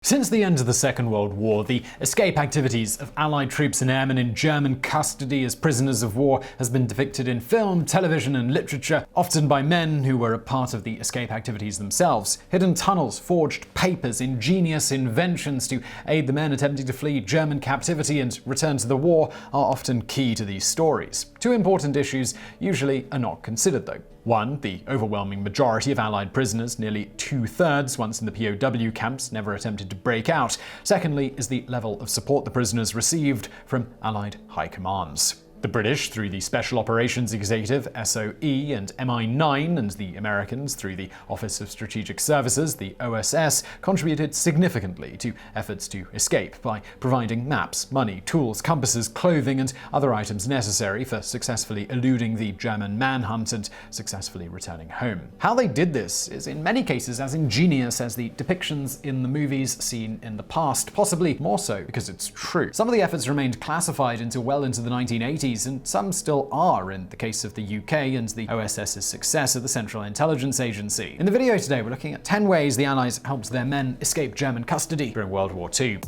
Since the end of the Second World War, the escape activities of Allied troops and airmen in German custody as prisoners of war has been depicted in film, television, and literature, often by men who were a part of the escape activities themselves. Hidden tunnels, forged papers, ingenious inventions to aid the men attempting to flee German captivity and return to the war are often key to these stories. Two important issues usually are not considered, though. One, the overwhelming majority of Allied prisoners, nearly 2/3 once in the POW camps, never attempted to break out. Secondly is the level of support the prisoners received from Allied high commands. The British, through the Special Operations Executive (SOE) and MI9, and the Americans, through the Office of Strategic Services, the OSS, contributed significantly to efforts to escape by providing maps, money, tools, compasses, clothing, and other items necessary for successfully eluding the German manhunt and successfully returning home. How they did this is in many cases as ingenious as the depictions in the movies seen in the past, possibly more so because it's true. Some of the efforts remained classified until well into the 1980s, and some still are in the case of the UK and the OSS's successor, the Central Intelligence Agency. In the video today, we're looking at 10 ways the Allies helped their men escape German custody during World War II.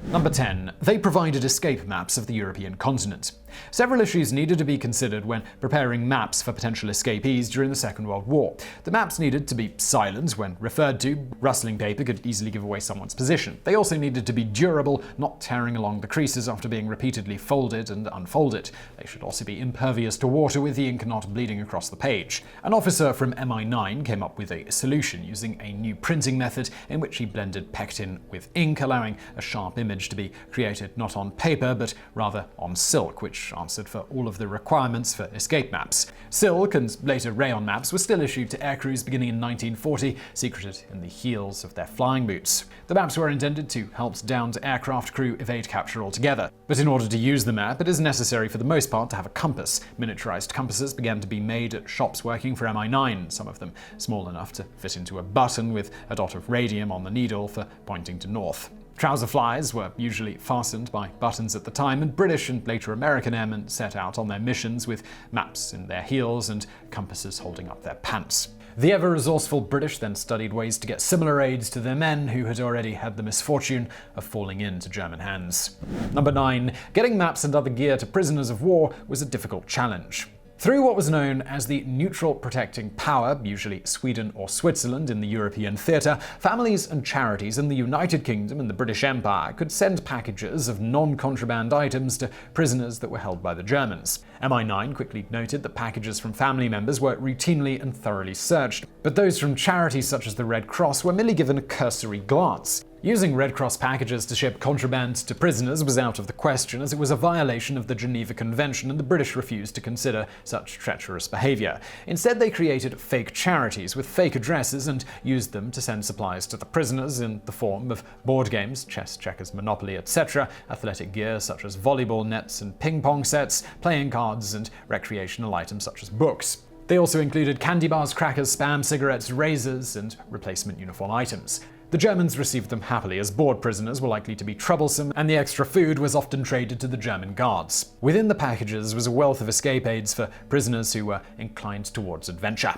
Number 10. They provided escape maps of the European continent. Several issues needed to be considered when preparing maps for potential escapees during the Second World War. The maps needed to be silent when referred to. Rustling paper could easily give away someone's position. They also needed to be durable, not tearing along the creases after being repeatedly folded and unfolded. They should also be impervious to water, with the ink not bleeding across the page. An officer from MI9 came up with a solution using a new printing method in which he blended pectin with ink, allowing a sharp image to be created not on paper but rather on silk, which answered for all of the requirements for escape maps. Silk and later rayon maps were still issued to aircrews beginning in 1940, secreted in the heels of their flying boots. The maps were intended to help downed aircraft crew evade capture altogether. But in order to use the map, it is necessary for the most part to have a compass. Miniaturized compasses began to be made at shops working for MI9, some of them small enough to fit into a button with a dot of radium on the needle for pointing to north. Trouser flies were usually fastened by buttons at the time, and British and later American airmen set out on their missions with maps in their heels and compasses holding up their pants. The ever-resourceful British then studied ways to get similar aids to their men who had already had the misfortune of falling into German hands. Number 9. Getting maps and other gear to prisoners of war was a difficult challenge. Through what was known as the neutral protecting power, usually Sweden or Switzerland in the European theatre, families and charities in the United Kingdom and the British Empire could send packages of non-contraband items to prisoners that were held by the Germans. MI9 quickly noted that packages from family members were routinely and thoroughly searched, but those from charities such as the Red Cross were merely given a cursory glance. Using Red Cross packages to ship contraband to prisoners was out of the question, as it was a violation of the Geneva Convention, and the British refused to consider such treacherous behavior. Instead, they created fake charities with fake addresses and used them to send supplies to the prisoners in the form of board games, chess, checkers, Monopoly, etc., athletic gear such as volleyball nets and ping pong sets, playing cards, and recreational items such as books. They also included candy bars, crackers, Spam cigarettes, razors, and replacement uniform items. The Germans received them happily, as board prisoners were likely to be troublesome, and the extra food was often traded to the German guards. Within the packages was a wealth of escape aids for prisoners who were inclined towards adventure.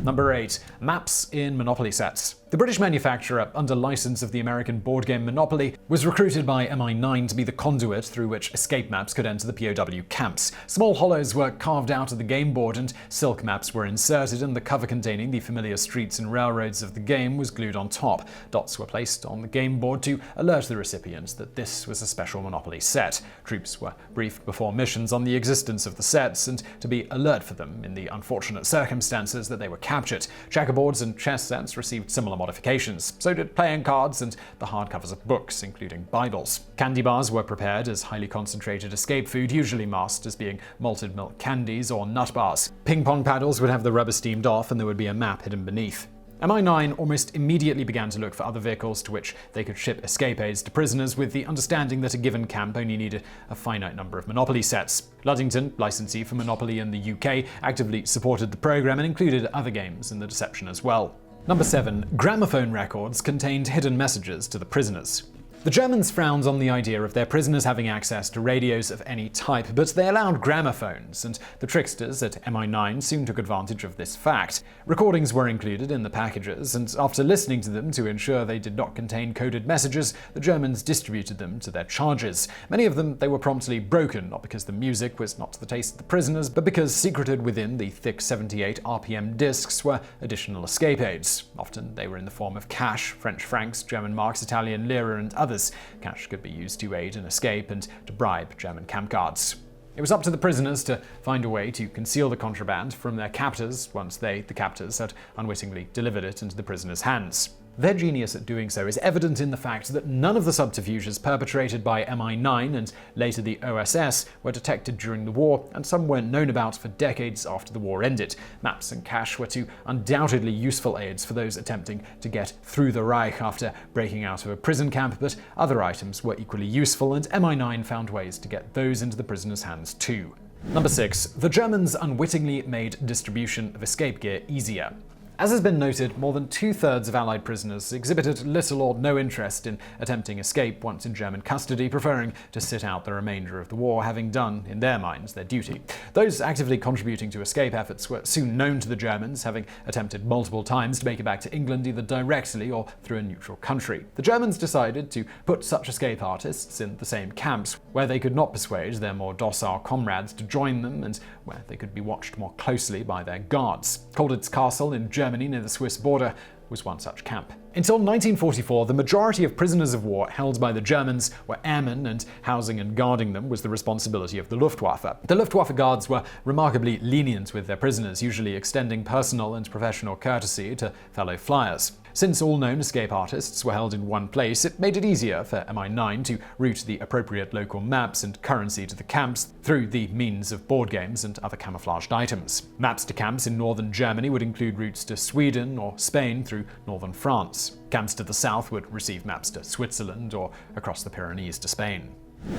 Number 8. Maps in Monopoly sets. The British manufacturer, under license of the American board game Monopoly, was recruited by MI9 to be the conduit through which escape maps could enter the POW camps. Small hollows were carved out of the game board and silk maps were inserted, and the cover containing the familiar streets and railroads of the game was glued on top. Dots were placed on the game board to alert the recipients that this was a special Monopoly set. Troops were briefed before missions on the existence of the sets and to be alert for them in the unfortunate circumstances that they were captured. Checkerboards and chess sets received similar modifications. So did playing cards and the hardcovers of books, including Bibles. Candy bars were prepared as highly concentrated escape food, usually masked as being malted milk candies or nut bars. Ping pong paddles would have the rubber steamed off, and there would be a map hidden beneath. MI9 almost immediately began to look for other vehicles to which they could ship escape aids to prisoners, with the understanding that a given camp only needed a finite number of Monopoly sets. Luddington, licensee for Monopoly in the UK, actively supported the program and included other games in the deception as well. Number 7. Gramophone Records contained hidden messages to the prisoners. The Germans frowned on the idea of their prisoners having access to radios of any type, but they allowed gramophones, and the tricksters at MI9 soon took advantage of this fact. Recordings were included in the packages, and after listening to them to ensure they did not contain coded messages, the Germans distributed them to their charges. Many of them they were promptly broken, not because the music was not to the taste of the prisoners, but because secreted within the thick 78 RPM discs were additional escape aids. Often they were in the form of cash, French francs, German marks, Italian lira, and others. Cash could be used to aid an escape and to bribe German camp guards. It was up to the prisoners to find a way to conceal the contraband from their captors once they, the captors, had unwittingly delivered it into the prisoners' hands. Their genius at doing so is evident in the fact that none of the subterfuges perpetrated by MI9 and later the OSS were detected during the war, and some weren't known about for decades after the war ended. Maps and cash were two undoubtedly useful aids for those attempting to get through the Reich after breaking out of a prison camp, but other items were equally useful, and MI9 found ways to get those into the prisoners' hands too. Number 6. The Germans unwittingly made distribution of escape gear easier. As has been noted, more than 2/3 of Allied prisoners exhibited little or no interest in attempting escape once in German custody, preferring to sit out the remainder of the war, having done, in their minds, their duty. Those actively contributing to escape efforts were soon known to the Germans, having attempted multiple times to make it back to England either directly or through a neutral country. The Germans decided to put such escape artists in the same camps, where they could not persuade their more docile comrades to join them and where they could be watched more closely by their guards. Colditz Castle in Germany near the Swiss border was one such camp. Until 1944, the majority of prisoners of war held by the Germans were airmen, and housing and guarding them was the responsibility of the Luftwaffe. The Luftwaffe guards were remarkably lenient with their prisoners, usually extending personal and professional courtesy to fellow flyers. Since all known escape artists were held in one place, it made it easier for MI9 to route the appropriate local maps and currency to the camps through the means of board games and other camouflaged items. Maps to camps in northern Germany would include routes to Sweden or Spain through northern France. Camps to the south would receive maps to Switzerland or across the Pyrenees to Spain.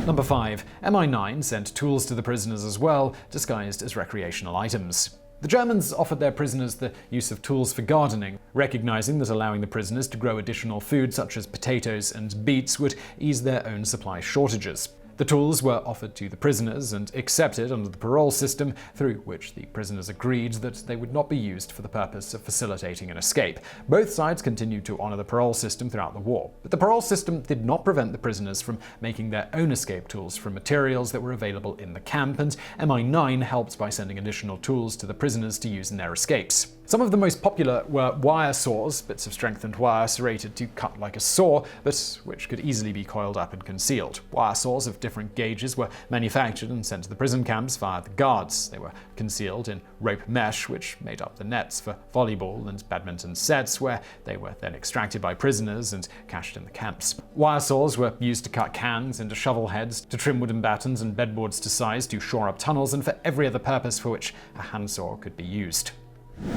Number 5. MI9 sent tools to the prisoners as well, disguised as recreational items. The Germans offered their prisoners the use of tools for gardening, recognizing that allowing the prisoners to grow additional food such as potatoes and beets would ease their own supply shortages. The tools were offered to the prisoners and accepted under the parole system, through which the prisoners agreed that they would not be used for the purpose of facilitating an escape. Both sides continued to honor the parole system throughout the war, but the parole system did not prevent the prisoners from making their own escape tools from materials that were available in the camp, and MI9 helped by sending additional tools to the prisoners to use in their escapes. Some of the most popular were wire saws, bits of strengthened wire serrated to cut like a saw, but which could easily be coiled up and concealed. Wire saws of different gauges were manufactured and sent to the prison camps via the guards. They were concealed in rope mesh, which made up the nets for volleyball and badminton sets, where they were then extracted by prisoners and cached in the camps. Wire saws were used to cut cans into shovel heads, to trim wooden battens and bedboards to size, to shore up tunnels, and for every other purpose for which a handsaw could be used.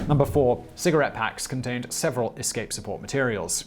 Number 4. Cigarette packs contained several escape support materials.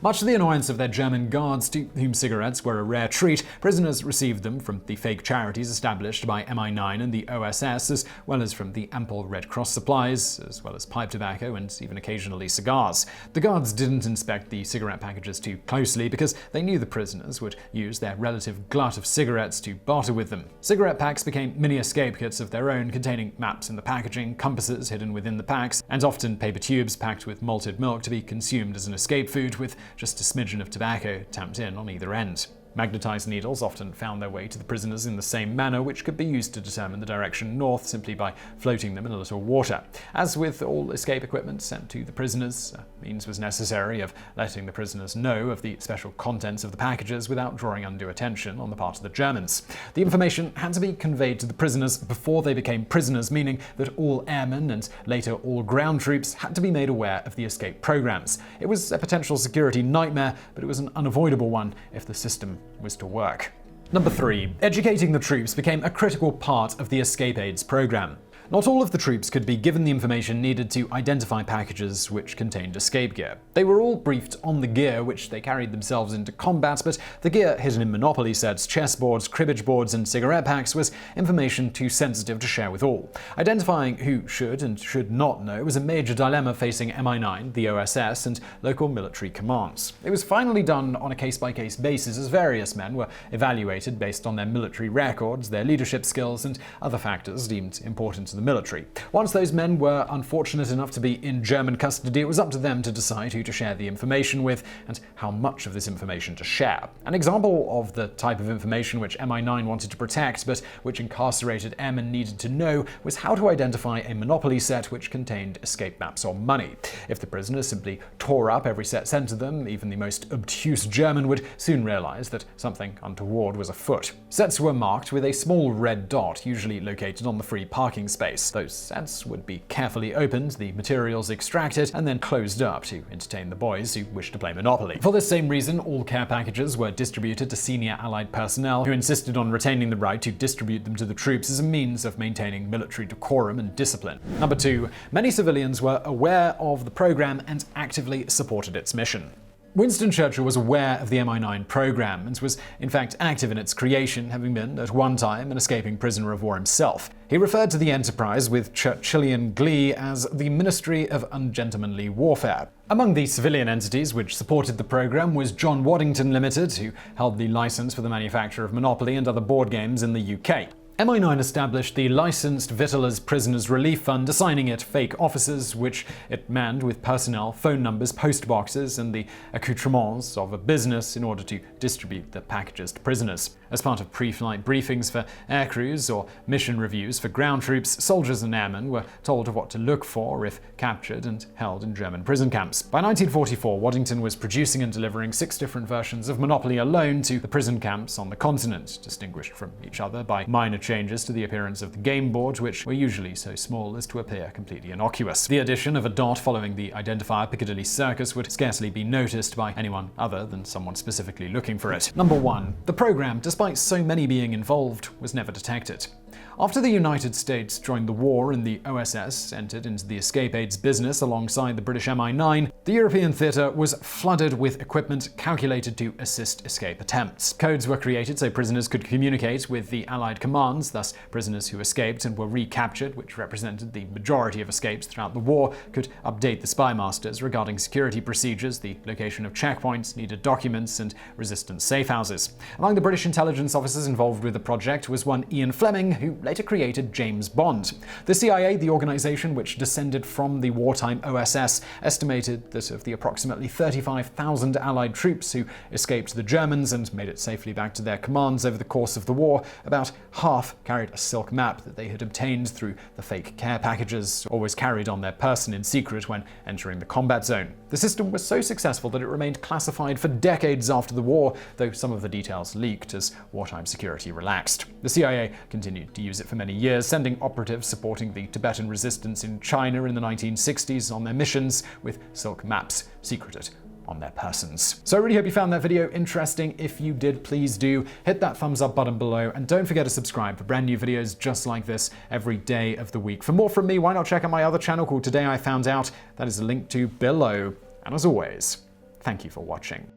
Much to the annoyance of their German guards, to whom cigarettes were a rare treat, prisoners received them from the fake charities established by MI9 and the OSS, as well as from the ample Red Cross supplies, as well as pipe tobacco and even occasionally cigars. The guards didn't inspect the cigarette packages too closely because they knew the prisoners would use their relative glut of cigarettes to barter with them. Cigarette packs became mini escape kits of their own, containing maps in the packaging, compasses hidden within the packs, and often paper tubes packed with malted milk to be consumed as an escape food, with just a smidgen of tobacco tamped in on either end. Magnetized needles often found their way to the prisoners in the same manner, which could be used to determine the direction north simply by floating them in a little water. As with all escape equipment sent to the prisoners, a means was necessary of letting the prisoners know of the special contents of the packages without drawing undue attention on the part of the Germans. The information had to be conveyed to the prisoners before they became prisoners, meaning that all airmen and later all ground troops had to be made aware of the escape programs. It was a potential security nightmare, but it was an unavoidable one if the system was to work. Number 3. Educating the troops became a critical part of the escape aids program. Not all of the troops could be given the information needed to identify packages which contained escape gear. They were all briefed on the gear which they carried themselves into combat, but the gear hidden in Monopoly sets, chessboards, cribbage boards, and cigarette packs was information too sensitive to share with all. Identifying who should and should not know was a major dilemma facing MI9, the OSS, and local military commands. It was finally done on a case-by-case basis as various men were evaluated based on their military records, their leadership skills, and other factors deemed important to the military. Once those men were unfortunate enough to be in German custody, it was up to them to decide who to share the information with and how much of this information to share. An example of the type of information which MI9 wanted to protect, but which incarcerated airmen needed to know, was how to identify a Monopoly set which contained escape maps or money. If the prisoners simply tore up every set sent to them, even the most obtuse German would soon realize that something untoward was afoot. Sets were marked with a small red dot, usually located on the free parking space. Those sets would be carefully opened, the materials extracted, and then closed up to entertain the boys who wished to play Monopoly. For this same reason, all care packages were distributed to senior Allied personnel who insisted on retaining the right to distribute them to the troops as a means of maintaining military decorum and discipline. Number 2. Many civilians were aware of the program and actively supported its mission. Winston Churchill was aware of the MI9 program and was in fact active in its creation, having been at one time an escaping prisoner of war himself. He referred to the enterprise with Churchillian glee as the Ministry of Ungentlemanly Warfare. Among the civilian entities which supported the program was John Waddington Limited, who held the license for the manufacture of Monopoly and other board games in the UK. MI9 established the Licensed Victuallers Prisoners Relief Fund, assigning it fake officers, which it manned with personnel, phone numbers, post boxes, and the accoutrements of a business in order to distribute the packages to prisoners. As part of pre-flight briefings for air crews or mission reviews for ground troops, soldiers and airmen were told of what to look for if captured and held in German prison camps. By 1944, Waddington was producing and delivering 6 different versions of Monopoly alone to the prison camps on the continent, distinguished from each other by minor changes to the appearance of the game board, which were usually so small as to appear completely innocuous. The addition of a dot following the identifier Piccadilly Circus would scarcely be noticed by anyone other than someone specifically looking for it. Number 1. The program, despite so many being involved, was never detected. After the United States joined the war and the OSS entered into the escape aids business alongside the British MI9, the European theatre was flooded with equipment calculated to assist escape attempts. Codes were created so prisoners could communicate with the Allied commands, thus prisoners who escaped and were recaptured, which represented the majority of escapes throughout the war, could update the spy masters regarding security procedures, the location of checkpoints, needed documents, and resistance safe houses. Among the British intelligence officers involved with the project was one Ian Fleming, who later created James Bond. The CIA, the organization which descended from the wartime OSS, estimated that of the approximately 35,000 Allied troops who escaped the Germans and made it safely back to their commands over the course of the war, about half carried a silk map that they had obtained through the fake care packages or was carried on their person in secret when entering the combat zone. The system was so successful that it remained classified for decades after the war, though some of the details leaked as wartime security relaxed. The CIA continued to use it for many years, sending operatives supporting the Tibetan resistance in China in the 1960s on their missions with silk maps secreted on their persons. So I really hope you found that video interesting. If you did, please do hit that thumbs up button below and don't forget to subscribe for brand new videos just like this every day of the week. For more from me, why not check out my other channel called Today I Found Out? That is linked to below. And as always, thank you for watching.